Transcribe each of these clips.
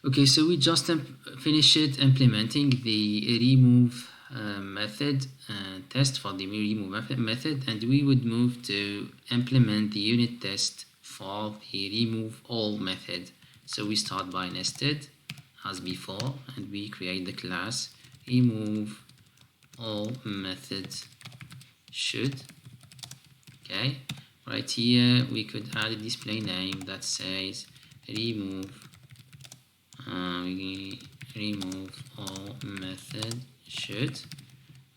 Okay, so we just finished implementing the remove method test for the remove method, and we would move to implement the unit test for the remove all method. So we start by nested as before, and we create the class remove all method should. Okay, right here we could add a display name that says remove we remove all method should.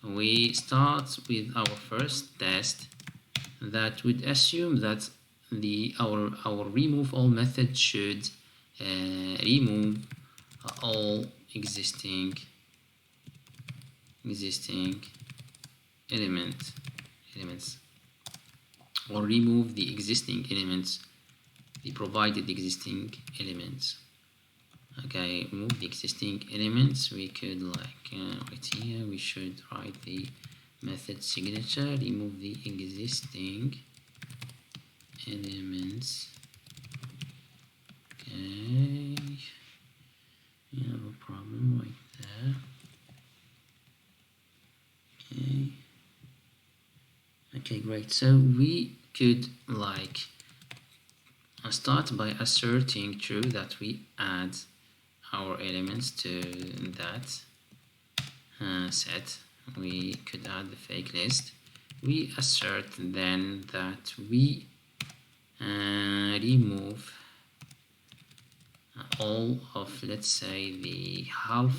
We start with our first test that would assume that our remove all method should remove all existing elements, or remove the existing elements, the provided existing elements. Okay, remove the existing elements. We could right here we should write the method signature, remove the existing elements. Okay, you have a problem right there. Okay, great. So we could start by asserting true that we add our elements to that set. We could add the fake list. We assert then that we remove all of, let's say, the half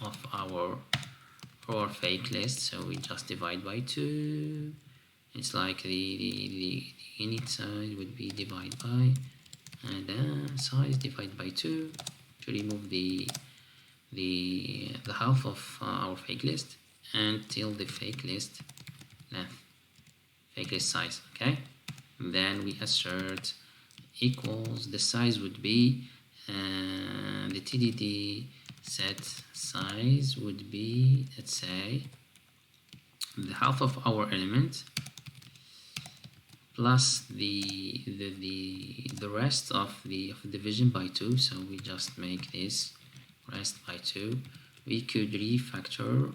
of our fake list. So we just divide by 2. It's like the init size would be divided by, and size divided by 2 to remove the half of our fake list until the fake list length, fake list size. Okay, and then we assert equals, the size would be the TDD set size would be, let's say, the half of our element plus the rest of the division by 2. So we just make this rest by 2. We could refactor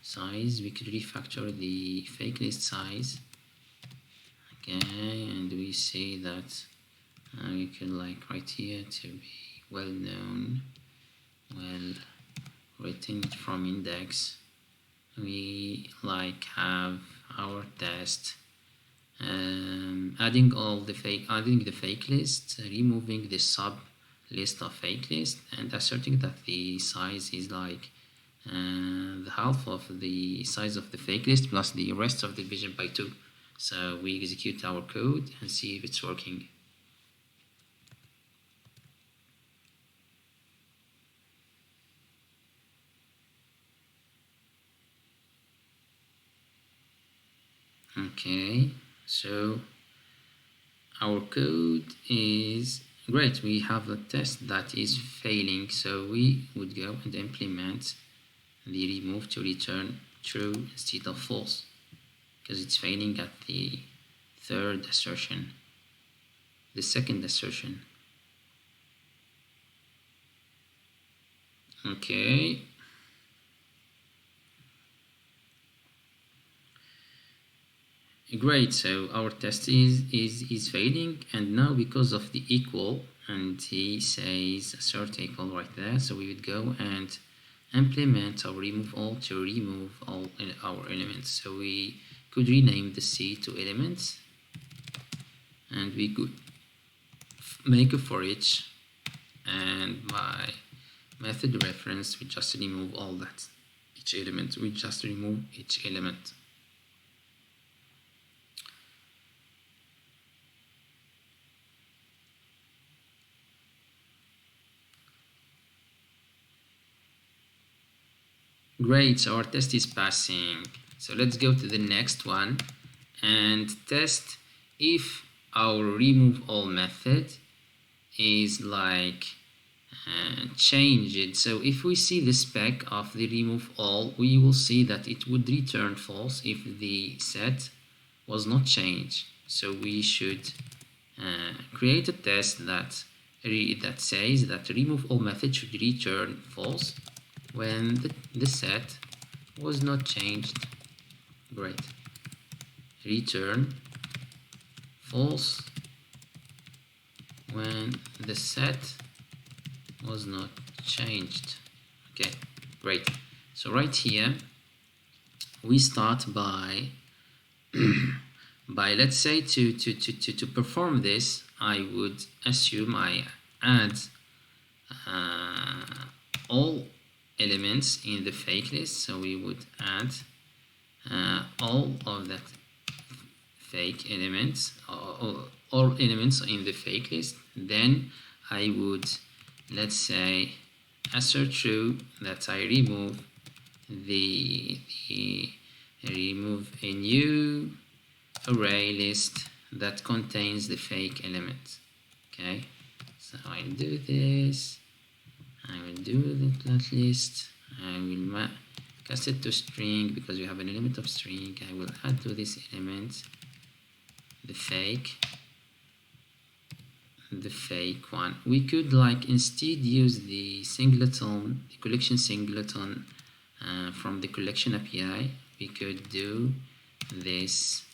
size, we could refactor the fake list size. Okay, and we see that we could right here to be well known, well written from index. We have our test adding the fake list, removing the sub list of fake list, and asserting that the size is the half of the size of the fake list plus the rest of the division by 2. So we execute our code and see if it's working. Okay, so our code is great. We have a test that is failing, so we would go and implement the remove to return true instead of false, because it's failing at the third assertion, the second assertion. Okay, great. So our test is failing, and now because of the equal, and he says assert equal right there, so we would go and implement our remove all to remove all our elements. So we could rename the C to elements, and we could make a for each, and by method reference we just remove all that, each element. We just remove each element. Great, so our test is passing. So let's go to the next one and test if our remove all method is changed. So if we see the spec of the remove all, we will see that it would return false if the set was not changed. So we should create a test that that says that remove all method should return false when the set was not changed. Great. Return false when the set was not changed. Okay, great. So right here we start by let's say to perform this, I would assume I add all elements in the fake list. So we would add all of that fake elements, all elements in the fake list. Then I would, let's say, assert true that I remove remove a new array list that contains the fake element. Okay, so I do this. I will do that list. I will cast it to string because we have an element of string. I will add to this element the fake one. We could like instead use the singleton, the collection singleton from the collection API. We could do this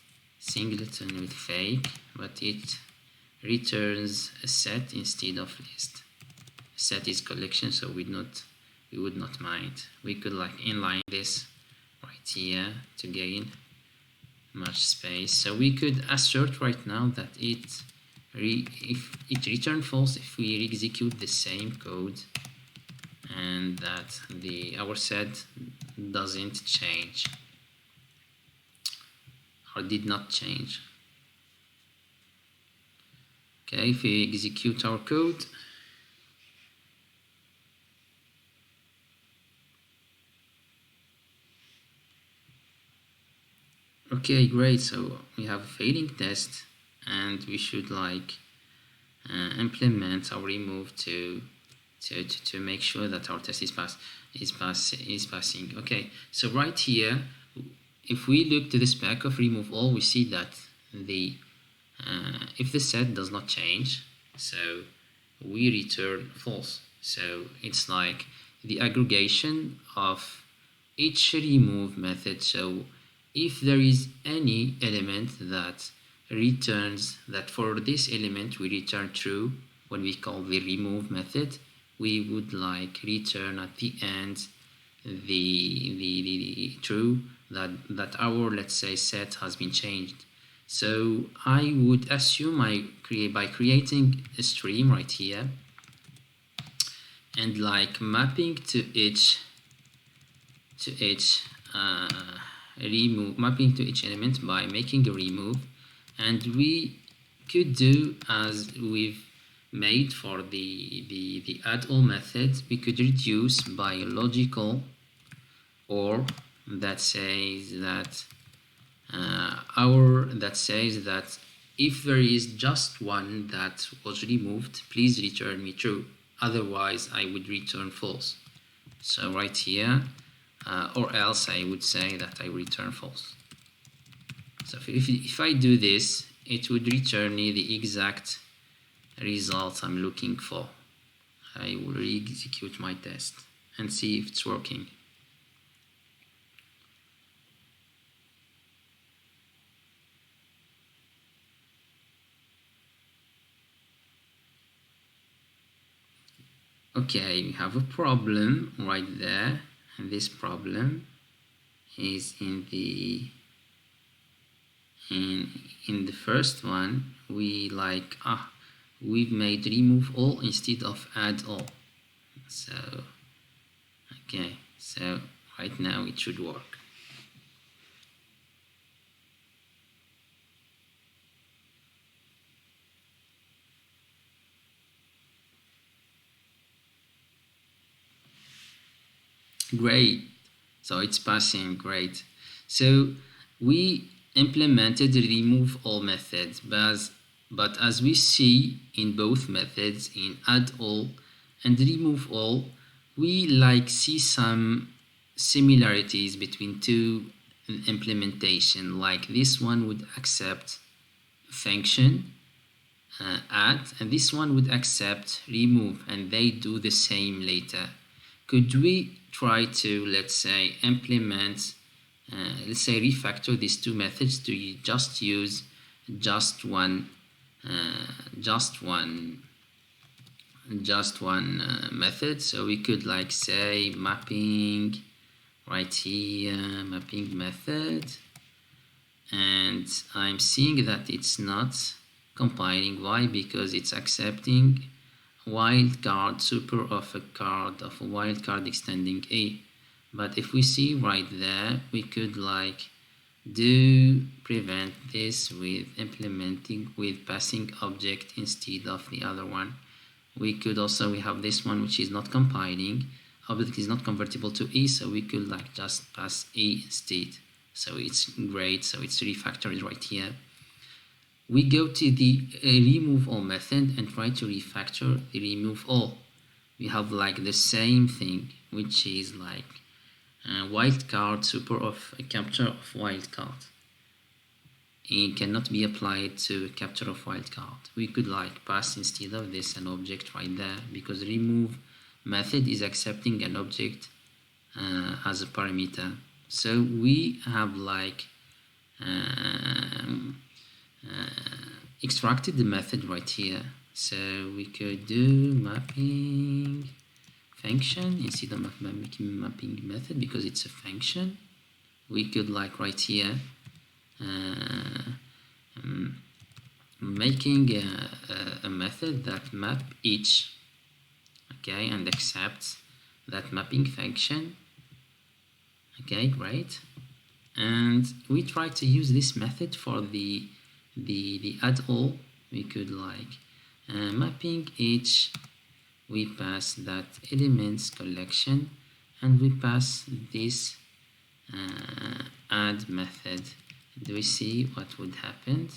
singleton with fake, but it returns a set instead of list. Set is collection, so we would not mind. We could like inline this right here to gain much space. So we could assert right now that if it return false if we execute the same code, and that our set doesn't change or did not change. Okay, if we execute our code, okay, great. So we have a failing test, and we should like implement our remove to make sure that our test is passing. Okay, so right here, if we look to the spec of remove all, we see that if the set does not change, so we return false. So it's like the aggregation of each remove method. So if there is any element that returns that for this element we return true when we call the remove method, we would like return at the end the true that our, let's say, set has been changed. So I would assume by creating a stream right here and like mapping to each remove, mapping to each element by making a remove, and we could do as we've made for the add all method. We could reduce by a logical or that says that if there is just one that was removed, please return me true, otherwise I would return false. So right here, or else I would say that I return false. So if I do this, it would return me the exact result I'm looking for. I will re-execute my test and see if it's working. Okay, we have a problem right there, and this problem is in the first one. We've made remove all instead of add all. So okay, so right now it should work. Great, so it's passing. Great. So we implemented the remove all methods, but as we see in both methods, in add all and remove all, we see some similarities between two implementation. Like this one would accept function add, and this one would accept remove, and they do the same later. Could we try to, let's say, implement, let's say refactor these two methods to just use just one method? So we could like say mapping right here, mapping method, and I'm seeing that it's not compiling. Why? Because it's accepting wildcard super of a card of a wildcard extending a. But if we see right there, we could like do prevent this with implementing with passing object instead of the other one. We could also, we have this one which is not compiling, object is not convertible to e, so we could like just pass e instead. So it's great. So it's refactored right here. We go to the remove all method and try to refactor the remove all. We have like the same thing, which is like wildcard super of a capture of wildcard. It cannot be applied to capture of wildcard. We could like pass instead of this an object right there, because remove method is accepting an object as a parameter. So we have like extracted the method right here. So we could do mapping function instead of mapping method, because it's a function. We could like right here making a method that map each, okay, and accepts that mapping function. Okay, great. And we try to use this method for the add all. We could like mapping each, we pass that elements collection, and we pass this add method. Do we see what would happen?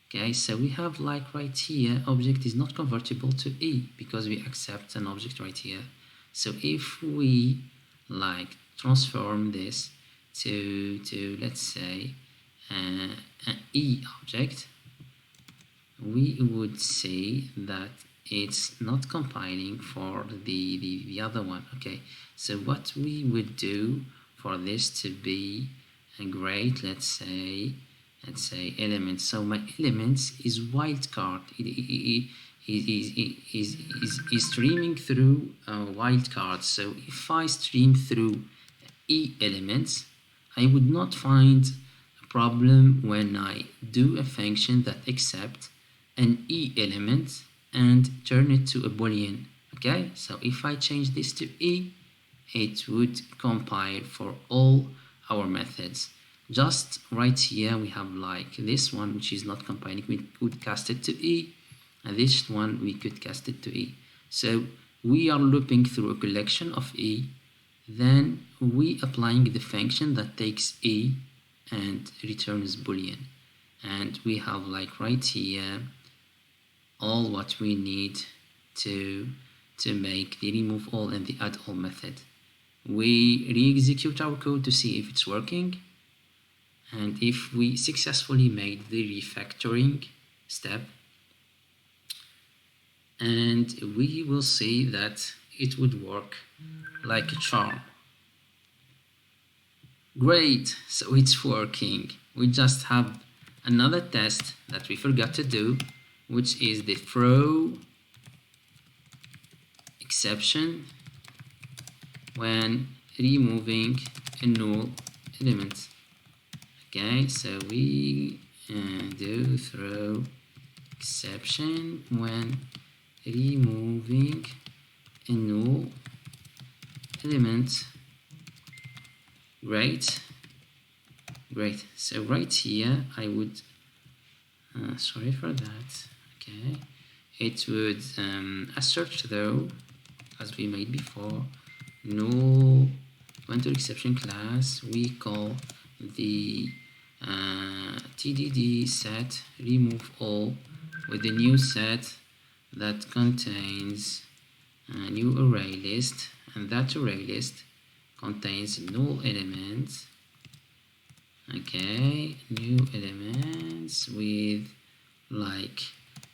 Okay, so we have like right here, object is not convertible to e because we accept an object right here. So if we like transform this to let's say an e object, we would see that it's not compiling for the other one. Okay, so what we would do for this to be great, let's say elements. So my elements is wildcard. It is streaming through wildcards. So if I stream through e elements, I would not find a problem when I do a function that accepts an e element and turn it to a boolean. Okay, so if I change this to e, it would compile for all our methods. Just right here we have like this one which is not compiling, we could cast it to e, and this one we could cast it to e. So we are looping through a collection of e, then we applying the function that takes e and returns boolean, and we have like right here all what we need to make the remove all and the add all method. We re-execute our code to see if it's working, and if we successfully made the refactoring step, and we will see that it would work like a charm. Great, so it's working. We just have another test that we forgot to do, which is the throw exception when removing a null element. Okay, so we do throw exception when removing a null element. Great. So right here I would sorry for that. Okay, it would assert though, as we made before, null pointer exception class. We call the TDD set remove all with a new set that contains a new array list, and that array list contains null elements. Okay, new elements with like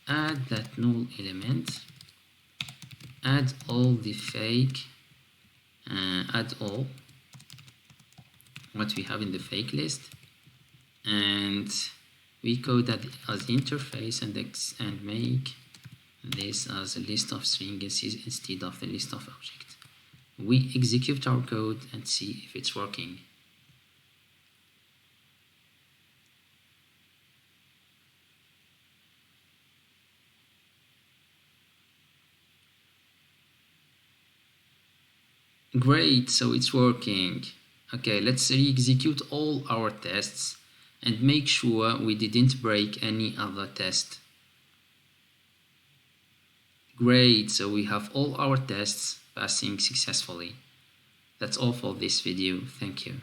add that null element, add all the fake, add all what we have in the fake list, and we code that as interface and make this as a list of strings instead of a list of objects. We execute our code and see if it's working. Great, so it's working. Okay, let's re-execute all our tests and make sure we didn't break any other test. Great, so we have all our tests passing successfully. That's all for this video. Thank you.